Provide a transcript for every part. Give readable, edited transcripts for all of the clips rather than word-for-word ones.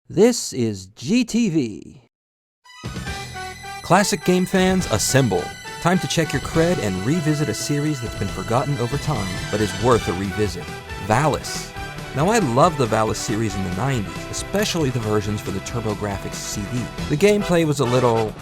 This is GTV. Classic game fans, assemble. Time to check your cred and revisit a series that's been forgotten over time, but is worth a revisit. Valis. Now, I loved the Valis series in the 90s, especially the versions for the TurboGrafx CD. The gameplay was a little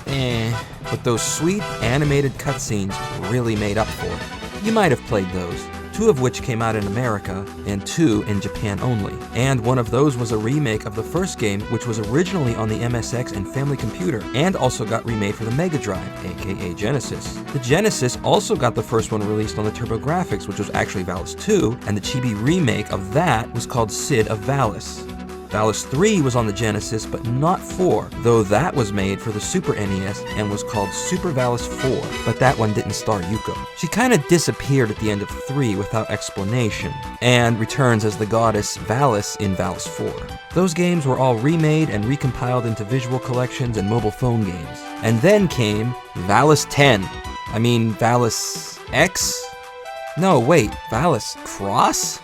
but those sweet animated cutscenes really made up for it. You might have played those, 2 of which came out in America, and 2 in Japan only. And one of those was a remake of the first game, which was originally on the MSX and Family Computer, and also got remade for the Mega Drive, aka Genesis. The Genesis also got the first one released on the TurboGrafx, which was actually Valis 2, and the chibi remake of that was called Sid of Valis. Valis 3 was on the Genesis, but not 4, though that was made for the Super NES and was called Super Valis 4, but that one didn't star Yuko. She kinda disappeared at the end of 3 without explanation, and returns as the goddess Valis in Valis 4. Those games were all remade and recompiled into visual collections and mobile phone games. And then came Valis 10. I mean, Valis X? No, wait, Valis Cross?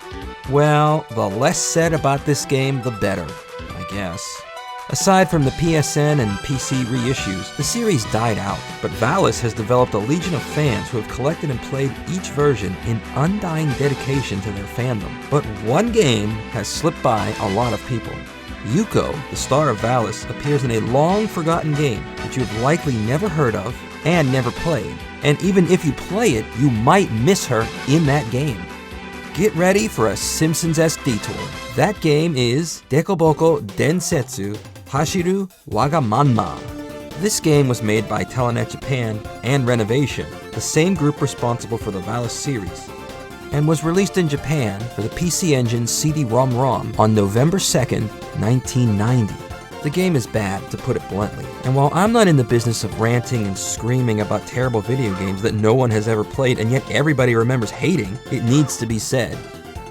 Well, the less said about this game, the better, I guess. Aside from the PSN and PC reissues, the series died out, but Valis has developed a legion of fans who have collected and played each version in undying dedication to their fandom. But one game has slipped by a lot of people. Yuko, the star of Valis, appears in a long-forgotten game that you have likely never heard of and never played. And even if you play it, you might miss her in that game. Get ready for a Simpsons-esque detour. That game is Dekoboko Densetsu Hashiru Wagamanma. This game was made by Telenet Japan and Renovation, the same group responsible for the Valis series, and was released in Japan for the PC Engine CD-ROM on November 2nd, 1990. The game is bad, to put it bluntly, and while I'm not in the business of ranting and screaming about terrible video games that no one has ever played and yet everybody remembers hating, it needs to be said.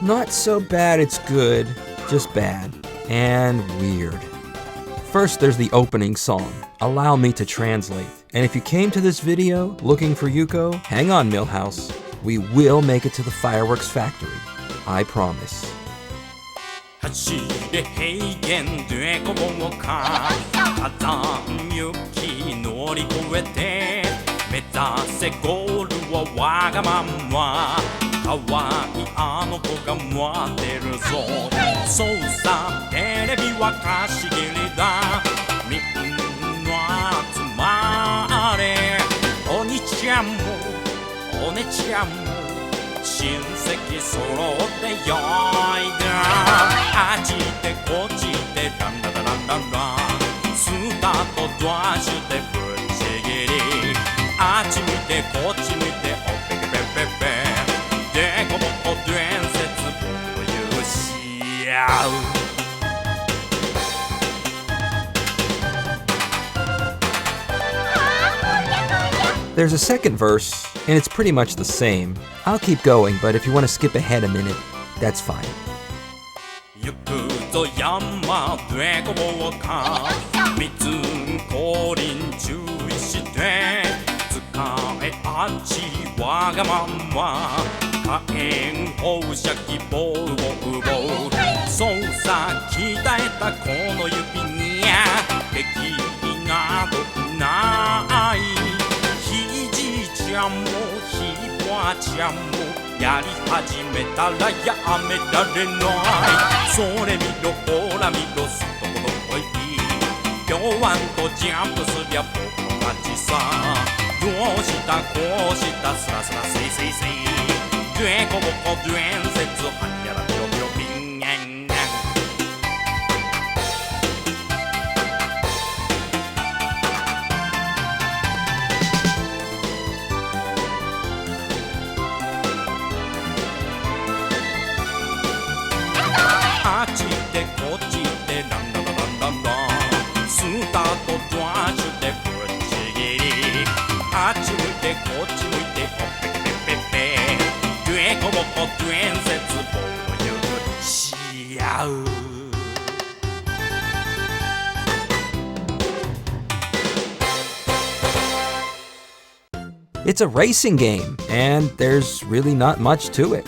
Not so bad it's good, just bad. And weird. First, there's the opening song. Allow me to translate. And if you came to this video looking for Yuko, hang on, Millhouse. We will make it to the fireworks factory. I promise. 走れ平原でこぼうか火山雪乗り越えて目指せゴールはわがまま可愛いあの子が待ってるぞそうさテレビは貸し切りだみんな集まれお兄ちゃんもお姉ちゃんも親戚揃ってよいだあっちでこっちでランララランランランスタートダッシュでぶっちぎりあっち見てこっち見ておペケペペペでこぼこ伝説共有し合うThere's a second verse, and it's pretty much the same. I'll keep going, but if you want to skip ahead a minute, that's fine. 行くぞ山でこぼうか水降臨注意して使えあっちわがまま火炎放射器ボーボーボーそうさ鍛えたこの指に敵などないひじいちゃんもひいばあちゃんもやり始めたらやめられないそれ見ろほら見ろすっとこどこい弱んとジャンプすりゃ僕の勝ちさどうしたこうしたスラスラスイスイスイデコボコ伝説はやらピロピロピンヤンヤンあっちでこっちでランララランランランスタートダッシュでぶっちぎりあっち向いてこっち向いておペケペペペデコボコ伝説共有し合うIt's a racing game, and there's really not much to it.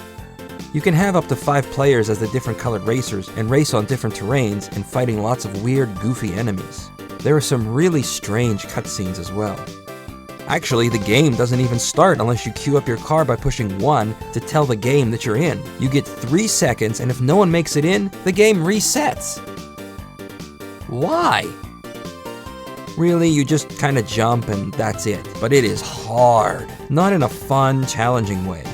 You can have up to 5 players as the different colored racers and race on different terrains and fighting lots of weird, goofy enemies. There are some really strange cutscenes as well. Actually, the game doesn't even start unless you queue up your car by pushing 1 to tell the game that you're in. You get 3 seconds, and if no one makes it in, the game resets. Why? Really, you just kind of jump and that's it. But it is hard. Not in a fun, challenging way.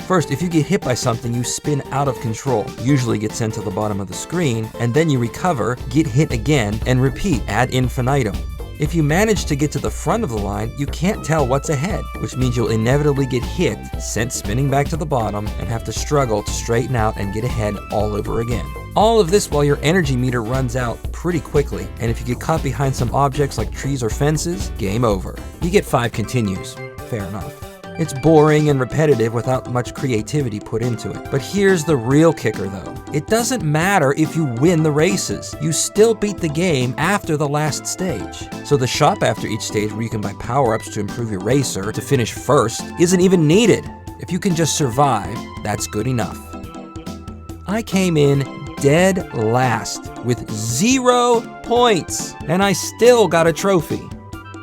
First, if you get hit by something, you spin out of control, usually get sent to the bottom of the screen, and then you recover, get hit again, and repeat ad infinitum. If you manage to get to the front of the line, you can't tell what's ahead, which means you'll inevitably get hit, sent spinning back to the bottom, and have to struggle to straighten out and get ahead all over again. All of this while your energy meter runs out pretty quickly, and if you get caught behind some objects like trees or fences, game over. You get 5 continues. Fair enough. It's boring and repetitive without much creativity put into it. But here's the real kicker though. It doesn't matter if you win the races. You still beat the game after the last stage. So the shop after each stage where you can buy power-ups to improve your racer to finish first isn't even needed. If you can just survive, that's good enough. I came in dead last with 0 points, and I still got a trophy.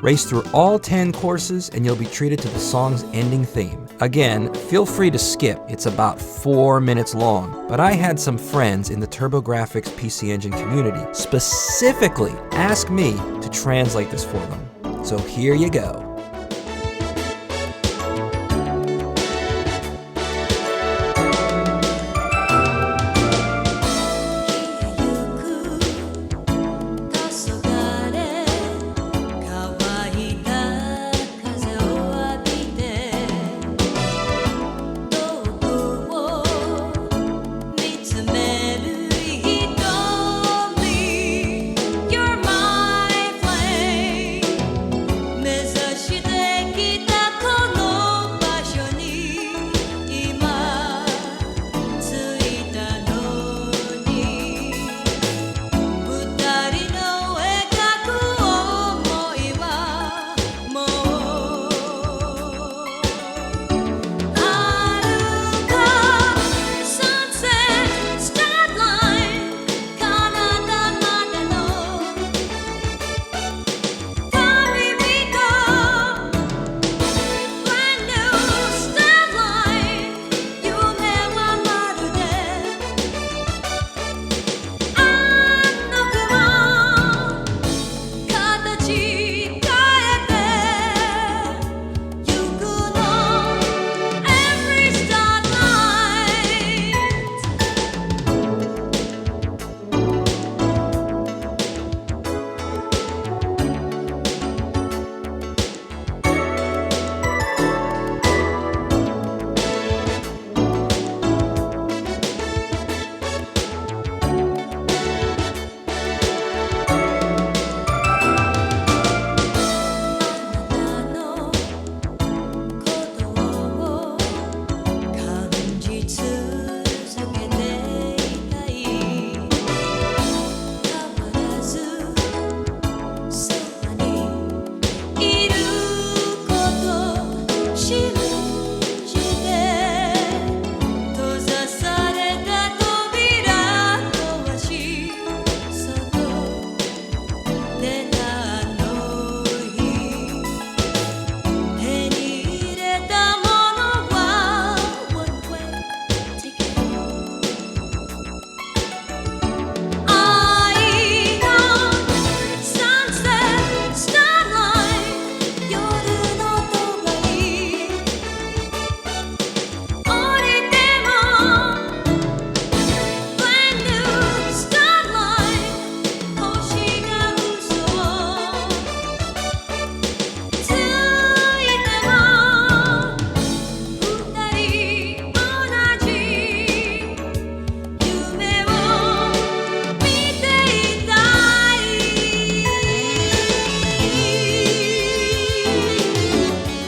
Race through all 10 courses and you'll be treated to the song's ending theme. Again, feel free to skip, it's about 4 minutes long, but I had some friends in the TurboGrafx PC Engine community specifically ask me to translate this for them. So here you go.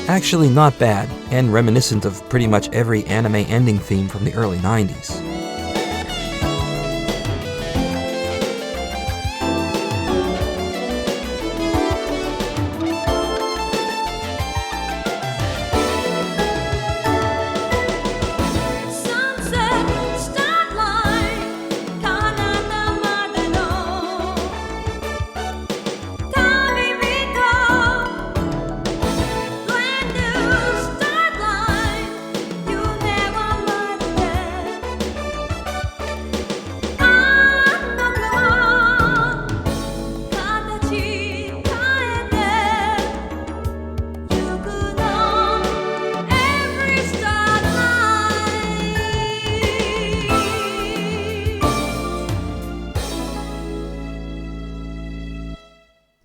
'Actually not bad, and reminiscent of pretty much every anime ending theme from the early 90s.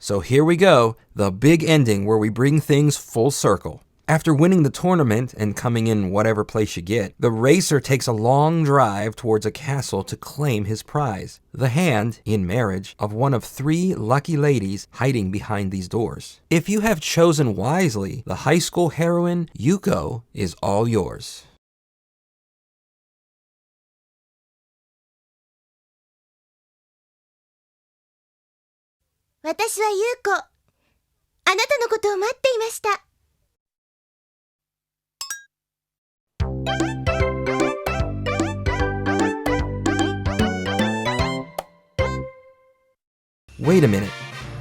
So here we go, the big ending where we bring things full circle. After winning the tournament and coming in whatever place you get, the racer takes a long drive towards a castle to claim his prize, the hand, in marriage, of one of 3 lucky ladies hiding behind these doors. If you have chosen wisely, the high school heroine, Yuko, is all yours. 私は優子。あなたのことを待っていました。Wait a minute.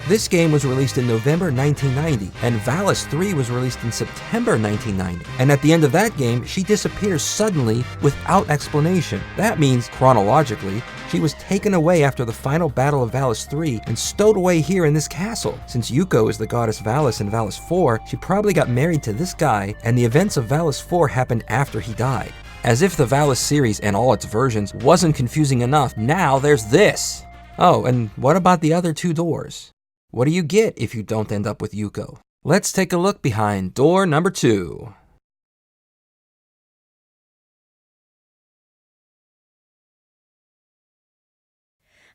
This game was released in November 1990, and Valis 3 was released in September 1990. And at the end of that game, she disappears suddenly without explanation. That means, chronologically, she was taken away after the final battle of Valis 3 and stowed away here in this castle. Since Yuko is the goddess Valis in Valis 4, she probably got married to this guy, and the events of Valis 4 happened after he died. As if the Valis series and all its versions wasn't confusing enough, now there's this! Oh, and what about the other 2 doors? What do you get if you don't end up with Yuko? Let's take a look behind door number 2.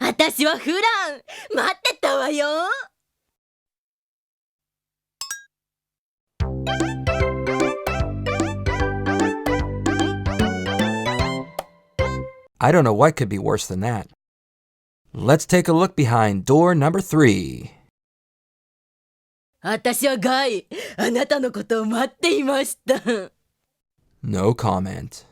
私はフラン、待ってたわよ。I don't know what could be worse than that. Let's take a look behind door number 3. 私はガイ、あなたのことを待っていました。 No comment.